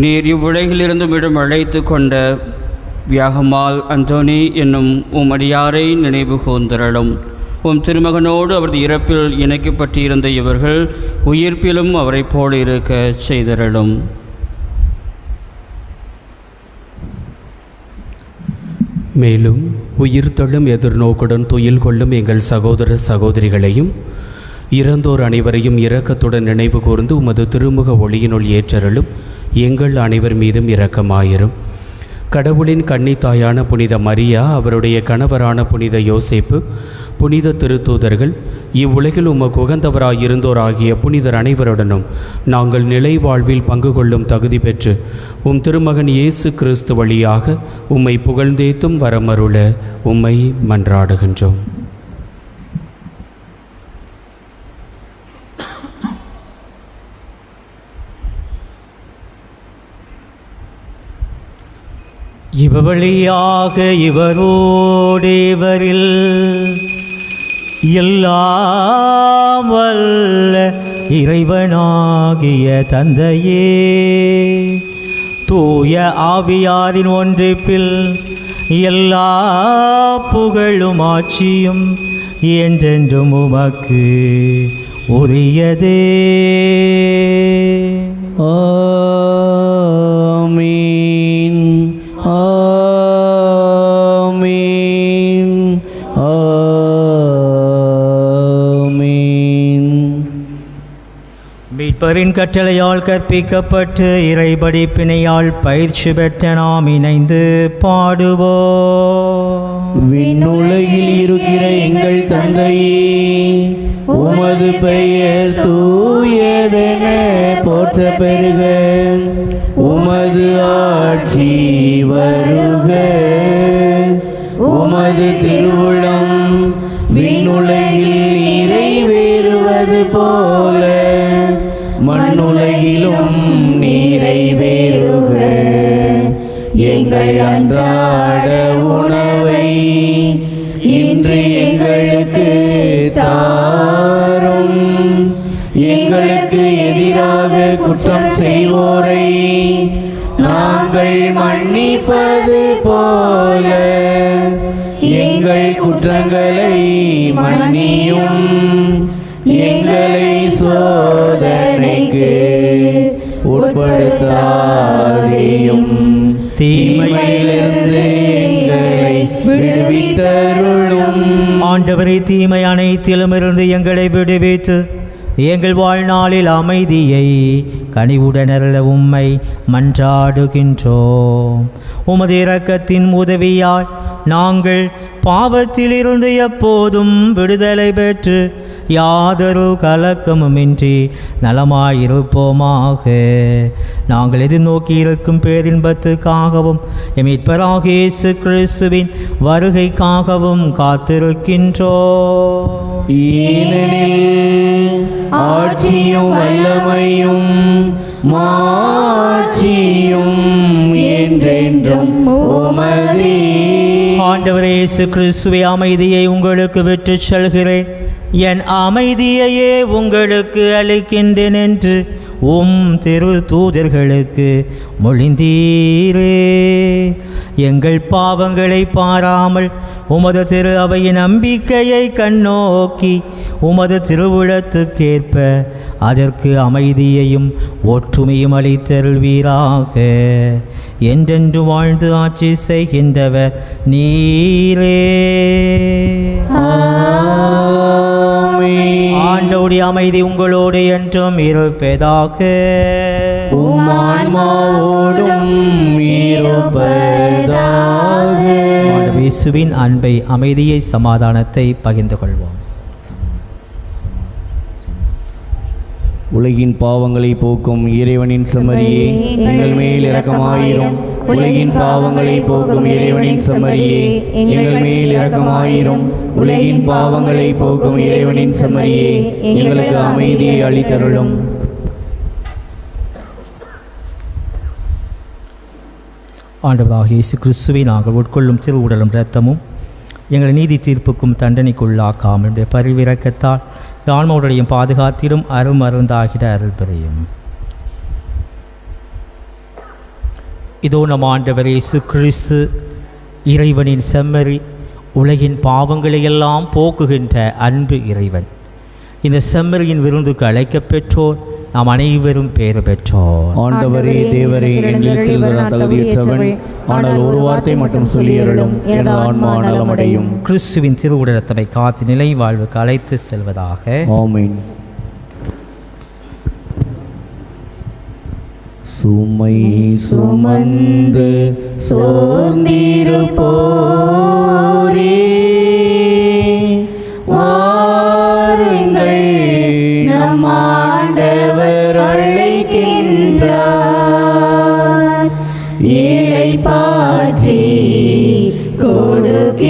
நீர் இவ்வுலகிலிருந்து விடும் அழைத்து கொண்ட வியாகமால் அந்தோணி என்னும் உமடியாரை நினைவு கூர்ந்தருளும். உம் திருமகனோடு அவரது இறப்பில் இணைக்கப்பட்டிருந்த இவர்கள் உயிர்ப்பிலும் அவரை போல இருக்க செய்தருளும். மேலும் உயிர்த்தெழும் எதிர்நோக்குடன் துயில் கொள்ளும் எங்கள் சகோதர சகோதரிகளையும் இறந்தோர் அனைவரையும் இரக்கத்துடன் நினைவு கூர்ந்து உமது திருமுக ஒளியினுள் ஏற்றருளும். எங்கள் அனைவர் மீதும் இரக்கமாயிரும். கடவுளின் கன்னித்தாயான புனித மரியா, அவருடைய கணவரான புனித யோசேப்பு, புனித திருத்தூதர்கள், இவ்வுலகில் உமக்கு உகந்தவராயிருந்தோர் ஆகிய புனிதர் அனைவருடனும் நாங்கள் நிலை வாழ்வில் பங்கு கொள்ளும் தகுதி பெற்று உம் திருமகன் இயேசு கிறிஸ்து வழியாக உம்மை புகழ்ந்தேத்தும் வரமருள உம்மை மன்றாடுகின்றோம். இவவழியாக இவரோடு இவரில் எல்லாம் வல்ல இறைவனாகிய தந்தையே, தூய ஆவியாரின் ஒன்றிப்பில் எல்லா புகழும் ஆட்சியும் என்றென்றும் உமக்கு உரியதே. ஆமீன், ஆமீன். மீட்பரின் கட்டளையால் கற்பிக்கப்பட்டு இறைபடிப்பினையால் பயிற்சி பெற்ற நாம் இணைந்து பாடுவோம். விண்ணுலகில் இருக்கிற எங்கள் தந்தையே, உமது பெயர் தூயதென போற்ற பெறுக. உமது ஆட்சி வருக. உமது திருவுளம் விண்ணுலகில் நிறைவேறுவது போல மண்ணுலகிலும் நிறைவேறுக. எங்கள் அன்றாட உணவை இன்று எங்களுக்கு தாரும். எங்களுக்கு எதிராக குற்றம் செய்வோரை நாங்கள் மன்னிப்பது போல எங்கள் குற்றங்களை மன்னியும். எங்களை சோதனைக்கு உட்படுத்தாதேயும், தீமையிலிருந்து எங்களை விடுவித்தருளும். ஆண்டவரே, தீமை அனைத்திலுமிருந்து எங்களை விடுவித்து எங்கள் வாழ்நாளில் அமைதியை கனிவுடனருள உம்மை மன்றாடுகின்றோம். உமது இரக்கத்தின் உதவியால் நாங்கள் பாவத்திலிருந்து எப்போதும் விடுதலை பெற்று யாதொரு கலக்கமுமின்றி நலமாயிருப்போமாக. நாங்கள் எதிர்நோக்கி இருக்கும் பேரின்பத்துக்காகவும் மீட்பராகிய இயேசு கிறிஸ்துவின் வருகைக்காகவும் காத்திருக்கின்றோம். ஏனெனில் ஆட்சியும் வல்லமையும் மாட்சியும் என்றென்றும் உமதே. ஆண்டவரே இயேசு கிறிஸ்துவே, அமைதியை உங்களுக்கு விட்டுச் செல்கிறேன், என் அமைதியையே உங்களுக்கு அளிக்கின்றேன் என்று உம் திரு தூதர்களுக்கு மொழிந்தீரே. எங்கள் பாவங்களை பாராமல் உமது திரு அவையின் நம்பிக்கையை கண்ணோக்கி உமது திருவுளத்துக்கேற்ப அதற்கு அமைதியையும் ஒற்றுமையும் அளித்தருள்வீராக. என்றென்று வாழ்ந்து ஆட்சி செய்கின்றவர் நீரே. ஆண்டவருடைய அமைதி உங்களோடு என்றும் இருப்பதாக. உம் ஆன்மாவோடும் இருப்பதாக. இயேசுவின் அன்பை, அமைதியை, சமாதானத்தை பகிர்ந்து கொள்வோம். உலகின் பாவங்களை போக்கும் இறைவனின் செம்மறியே, எங்கள் மேல் இரக்கமாயிரும். உலகின் பாவங்களை போக்கும் இறைவனின் செம்மறியே, எங்கள் மேல் இரக்கமாயிரும். உலகின் பாவங்களை போக்கும் இறைவனின் செம்மறியே, எங்களுக்கு அமைதியை அளித்தருளும். ஆண்டவராகிய இயேசு கிறிஸ்துவை நாங்கள் உட்கொள்ளும் திருவுடலும் இரத்தமும் எங்கள் நீதி தீர்ப்புக்கும் தண்டனைக்குள்ளாக்காமல் பரிவிறக்கத்தால் ஆன்மாவுடைய பாதுகாத்திடும் அருமருந்தாகிட அருள் புரியும். இதோ நம் ஆண்டவர் இயேசு கிறிஸ்து இறைவனின் செம்மறி, உலகின் பாவங்களை எல்லாம் போக்குகின்ற அன்பு இறைவன். இந்த செம்மறியின் விருந்துக்கு அழைக்கப் பெற்றோர் நாம் அனைவரும் பேறு பெற்றோர். ஆண்டவரே, தேவரே, என்னிடத்தில் நான் தகுதியற்றவன், ஆனால் ஒரு வார்த்தை மட்டும் சொல்லியருளும், எனது ஆன்மா நலமடையும். கிறிஸ்துவின் திருவுடலத்தை காத்து நிலை வாழ்வுக்கு அழைத்து செல்வதாக. ஆமென். சுமை சுமந்து சோர்ந்திருப்போரே, வாருங்கள், நம் ஆண்டவர் அழைக்கின்றார். ஏழை பாற்றி கொடுக்கின்றார்.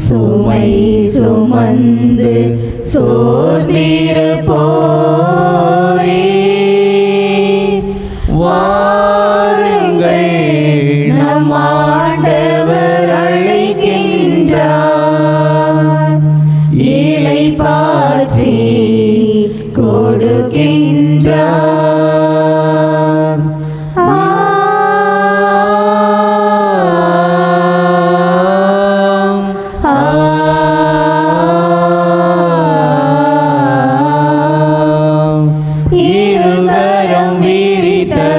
சுமை சுமந்து சோர்ந்திருப்போரே, வாருங்கள், நம் ஆண்டவர் அழைக்கின்றார். ஏழை பாற்றி கொடுக்கின்றார். இருகரம் விரித்தவராய்,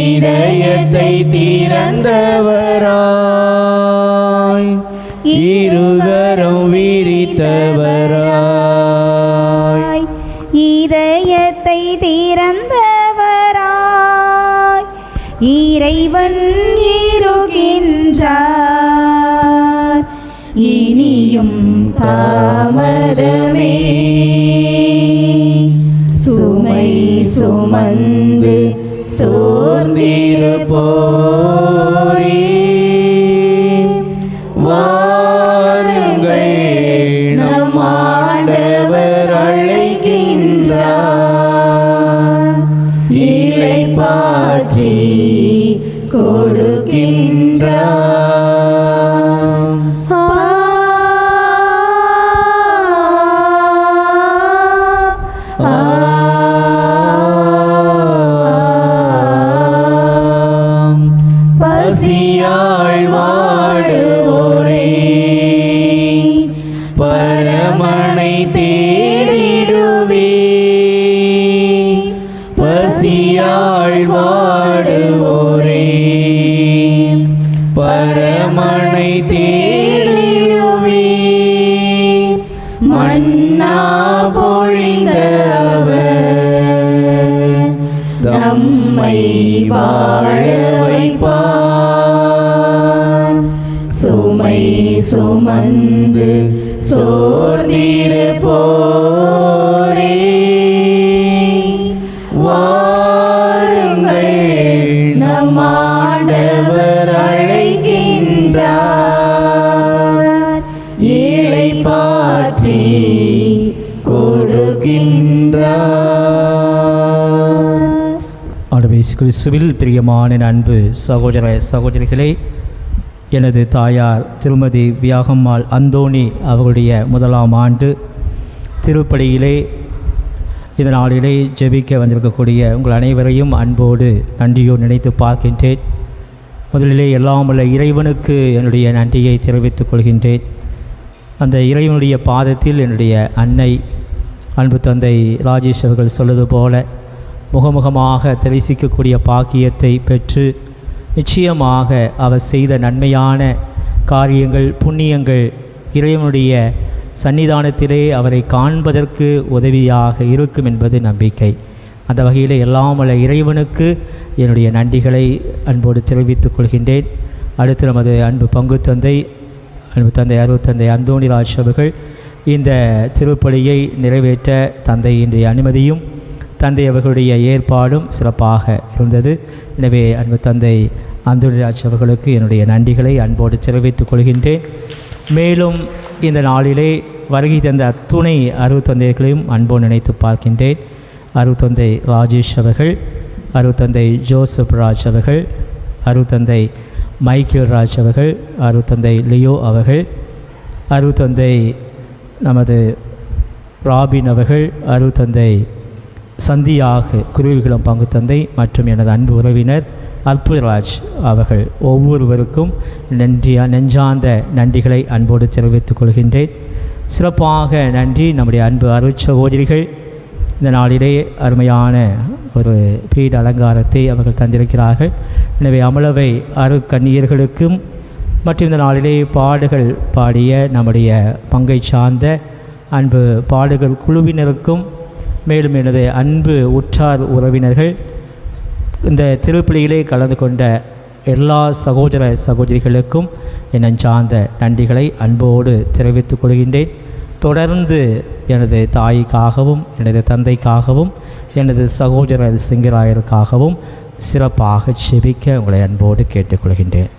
இதயத்தை திறந்தவராய், இருகரம் விரித்தவராய், மாண்டவராய் இதயத்தை திறந்தவராய் இறைவன் இருக்கின்றார். இனியும் தாமதமே சுமை சுமந்து சோர்ந்திருப்போரே வாருங்கள், நம் ஆண்டவர் அழைக்கின்றார். இளைப்பாற்றி கொடுக்கின்றார். பசியாள் வாடுவோரே பரமனை தேடிடுவே. பசியாள் வாடுவோரே பரமனை தேடிடுவே. மன்னா பொழிந்த அவர் நம்மை வாழ வைப்பார். சுமை சுமந்து சோர்ந்திருப்போரே வாருங்கள், நம் ஆண்டவர் அழைக்கின்றார். இளைப்பாற்றி கொடுக்கின்றார். ஆண்டவர் இயேசு கிறிஸ்துவில் பிரியமான அன்பு சகோதர சகோதரிகளே, எனது தாயார் திருமதி வியாகம்மாள் அந்தோணி அவர்களுடைய முதலாம் ஆண்டு திருப்பலியிலே இந்த நாளிலே ஜெபிக்க வந்திருக்கக்கூடிய உங்கள் அனைவரையும் அன்போடு நன்றியோடு நினைத்து பார்க்கின்றேன். முதலிலே எல்லாம் உள்ள இறைவனுக்கு என்னுடைய நன்றியை தெரிவித்துக் கொள்கின்றேன். அந்த இறைவனுடைய பாதத்தில் என்னுடைய அன்னை அன்பு தந்தை ராஜேஷ் அவர்கள் சொல்வது போல முகமுகமாக தரிசிக்கக்கூடிய பாக்கியத்தை பெற்று நிச்சயமாக அவர் செய்த நன்மையான காரியங்கள் புண்ணியங்கள் இறைவனுடைய சன்னிதானத்திலே அவரை காண்பதற்கு உதவியாக இருக்கும் என்பது நம்பிக்கை. அந்த வகையில் எல்லாம் வல்ல இறைவனுக்கு என்னுடைய நன்றிகளை அன்போடு தெரிவித்துக் கொள்கின்றேன். அடுத்து நமது அன்பு பங்கு தந்தை அருட்தந்தை அந்தோணிராஜ் அவர்கள் இந்த திருப்பலியை நிறைவேற்ற தந்தையினுடைய அனுமதியும் தந்தை அவர்களுடைய ஏற்பாடும் சிறப்பாக இருந்தது. எனவே அன்பு தந்தை அந்தோணிராஜ் அவர்களுக்கு என்னுடைய நன்றிகளை அன்போடு தெரிவித்துக் கொள்கின்றேன். மேலும் இந்த நாளிலே வருகை தந்த அத்துணை அருட்தந்தைகளையும் அன்போடு நினைத்து பார்க்கின்றேன். அருட்தந்தை ராஜேஷ் அவர்கள், அருட்தந்தை ஜோசப் ராஜ் அவர்கள், அருட்தந்தை மைக்கேல் ராஜ் அவர்கள், அருட்தந்தை லியோ அவர்கள், அருட்தந்தை நமது ராபின் அவர்கள், அருட்தந்தை சந்தியாக குருவிகுளம் பங்கு தந்தை மற்றும் எனது அன்பு உறவினர் அற்புதராஜ் அவர்கள் ஒவ்வொருவருக்கும் நெஞ்சார்ந்த நன்றிகளை அன்போடு தெரிவித்துக் கொள்கின்றேன். சிறப்பாக நன்றி நம்முடைய அன்பு அருட்சகோதரிகள் இந்த நாளிலே அருமையான ஒரு பீட அலங்காரத்தை அவர்கள் தந்திருக்கிறார்கள். எனவே அமலவை அருட்கன்னியர்களுக்கும் மற்றும் இந்த நாளிலே பாடுகள் பாடிய நம்முடைய பங்கை சார்ந்த அன்பு பாடுகள் குழுவினருக்கும் மேலும் எனது அன்பு உற்றார் உறவினர்கள் இந்த திருப்பலியிலே கலந்து கொண்ட எல்லா சகோதர சகோதரிகளுக்கும் என் சார்ந்த நன்றிகளை அன்போடு தெரிவித்துக் கொள்கின்றேன். தொடர்ந்து எனது தாய்க்காகவும் எனது தந்தைக்காகவும் எனது சகோதரர் சிங்கராயருக்காகவும் சிறப்பாக செபிக்க உங்களை அன்போடு கேட்டுக்கொள்கின்றேன்.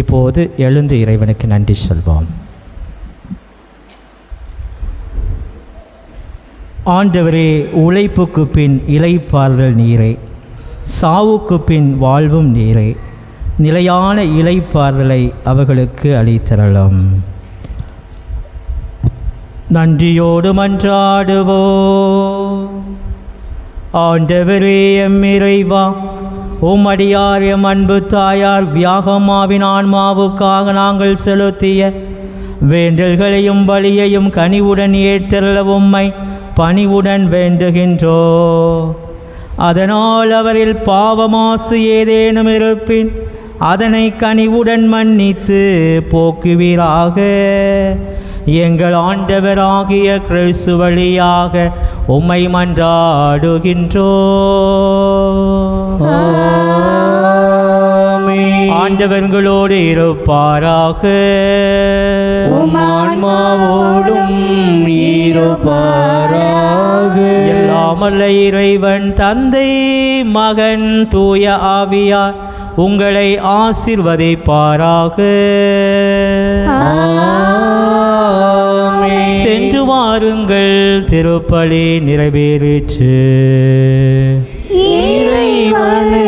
இப்போது எழுந்து இறைவனுக்கு நன்றி சொல்வோம். ஆண்டவரே, உழைப்புக்கு பின் இளைப்பாறுதல் நீரே, சாவுக்கு பின் வாழ்வும் நீரே, நிலையான இளைப்பாறுதலை அவர்களுக்கு அளித்தரலாம். நன்றியோடு மன்றாடுவோம். ஆண்டவரே, எம் இறைவா, உம்மடியார் எம் அன்பு தாயார் வியாகம்மாவின் ஆன்மாவுக்காக நாங்கள் செலுத்திய வேண்டல்களையும் பலியையும் கனிவுடன் ஏற்றல்ல உம்மை பணிவுடன் வேண்டுகின்றோ. அதனால் அவரில் பாவமாசு ஏதேனும் இருப்பின் அதனை கனிவுடன் மன்னித்து போக்குவீராக. எங்கள் ஆண்டவராகிய கிறிஸ்து வழியாக உம்மை மன்றாடுகின்றோ. ஆண்டவர்களோடு இருப்பாராக. ஆன்மாவோடும் இருப்பாராக. எல்லாமல்ல இறைவன் தந்தை மகன் தூய ஆவியார் உங்களை ஆசீர்வதிப்பாராக. சென்று வாருங்கள், திருப்பலி நிறைவேறிற்று. இறைவனுக்கு